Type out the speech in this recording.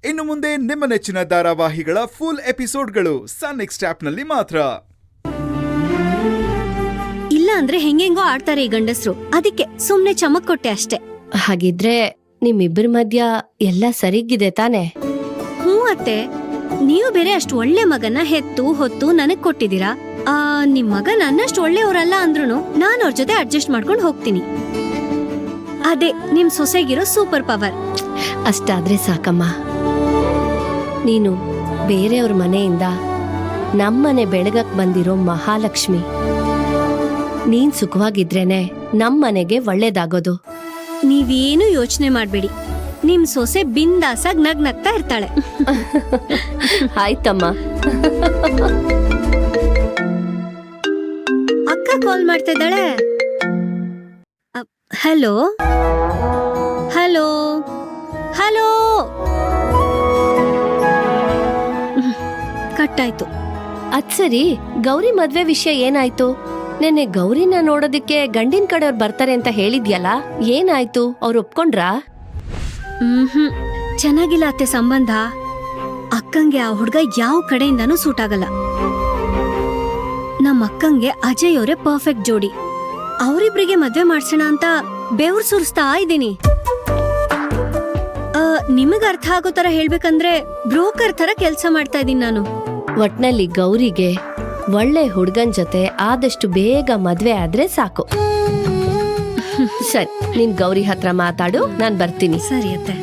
ಇನ್ನು ಮುಂದೆ ನಿಮ್ಮ ನೆಚ್ಚಿನ ಧಾರಾವಾಹಿಗಳ ಫುಲ್ ಎಪಿಸೋಡ್ಗಳು ಸನ್ ನೆಕ್ಸ್ಟ್ ಆಪ್ನಲ್ಲಿ ಮಾತ್ರ. ಇಲ್ಲ ಅಂದ್ರೆ ಹೆಂಗೆಂಗೋ ಆಡ್ತಾರೆ ಈ ಗಂಡಸ್ರು, ಅದಕ್ಕೆ ಸುಮ್ನೆ ಚಮಕ್ ಕೊಟ್ಟೆ ಅಷ್ಟೇ. ಹಾಗಿದ್ರೆ ನಿಮ್ಮಿಬ್ಬರ ಮಧ್ಯ ಎಲ್ಲ ಸರಿಗಿದೆ ತಾನೆ? ಹ್ಞೂ ಅತ್ತೆ, ನೀವು ಬೇರೆ ಅಷ್ಟು ಒಳ್ಳೆ ಮಗನ ಹೆತ್ತು ಹೊತ್ತು ನನಗ್ ಕೊಟ್ಟಿದ್ದೀರಾ. ನಿಮ್ ಮಗ ನನ್ನಷ್ಟು ಒಳ್ಳೆಯವರಲ್ಲ ಅಂದ್ರೂ ನಾನು ಅವ್ರ ಜೊತೆ ಅಡ್ಜಸ್ಟ್ ಮಾಡ್ಕೊಂಡು ಹೋಗ್ತೀನಿ. ಅದೇ ನಿಮ್ ಸೊಸೆಗಿರೋ ಸೂಪರ್ ಪವರ್. ಅಷ್ಟಾದ್ರೆ ಸಾಕಮ್ಮ. ನೀನು ಬೇರೆಯವ್ರ ಮನೆಯಿಂದ ನಮ್ಮನೆ ಬೆಳಗಕ್ ಬಂದಿರೋ ಮಹಾಲಕ್ಷ್ಮಿ. ನೀನ್ ಸುಖವಾಗಿದ್ರೇನೆ ನಮ್ಮನೆಗೆ ಒಳ್ಳೇದಾಗೋದು. ನೀವೇನು ಯೋಚನೆ ಮಾಡ್ಬೇಡಿ, ನಿಮ್ ಸೊಸೆ ಬಿಂದಾಸಾಗ್ ನಗ್ನಗ್ತಾ ಇರ್ತಾಳೆ. ಆಯ್ತಮ್ಮ. ಅಕ್ಕ ಕಾಲ್ ಮಾಡ್ತಾ ಇದ್ದಾಳೆ. Hello hello hello. ಕಟ್ಟಾಯ್ತು. ಅದ್ ಸರಿ, ಗೌರಿ ಮದ್ವೆ ವಿಷಯ ಏನಾಯ್ತು? ನೆನ್ನೆ ಗೌರಿನ ನೋಡೋದಿಕ್ಕೆ ಗಂಡಿನ ಕಡೆಯವ್ರು ಬರ್ತಾರೆ ಅಂತ ಹೇಳಿದ್ಯಲ್ಲ, ಏನಾಯ್ತು? ಅವ್ರು ಒಪ್ಕೊಂಡ್ರಾ? ಚೆನ್ನಾಗಿಲ್ಲ ಅತ್ತೆ ಸಂಬಂಧ. ಅಕ್ಕಂಗೆ ಆ ಹುಡ್ಗ ಯಾವ ಕಡೆಯಿಂದಾನೂ ಸೂಟ್ ಆಗಲ್ಲ. ನಮ್ಮ ಅಕ್ಕಂಗೆ ಅಜಯ್ ಅವರೇ ಪರ್ಫೆಕ್ಟ್ ಜೋಡಿ. ಅವರಿಬ್ರಿಗೆ ಮದ್ವೆ ಮಾಡ್ಸೋಣ ಅಂತ ಬೆವ್ರು ಸುರಿಸ್ತಾ ಇದ್ದೀನಿ. ನಿಮಗ್ ಅರ್ಥ ಆಗೋ ತರ ಹೇಳ್ಬೇಕಂದ್ರೆ ಬ್ರೋಕರ್ ತರ ಕೆಲ್ಸ ಮಾಡ್ತಾ ಇದೀನಿ ನಾನು. ಒಟ್ನಲ್ಲಿ ಗೌರಿಗೆ ಒಳ್ಳೆ ಹುಡ್ಗನ್ ಜೊತೆ ಆದಷ್ಟು ಬೇಗ ಮದ್ವೆ ಆದ್ರೆ ಸಾಕು. ಸರಿ, ನೀನ್ ಗೌರಿ ಹತ್ರ ಮಾತಾಡು, ನಾನ್ ಬರ್ತೀನಿ. ಸರಿ ಅತ್ತೆ.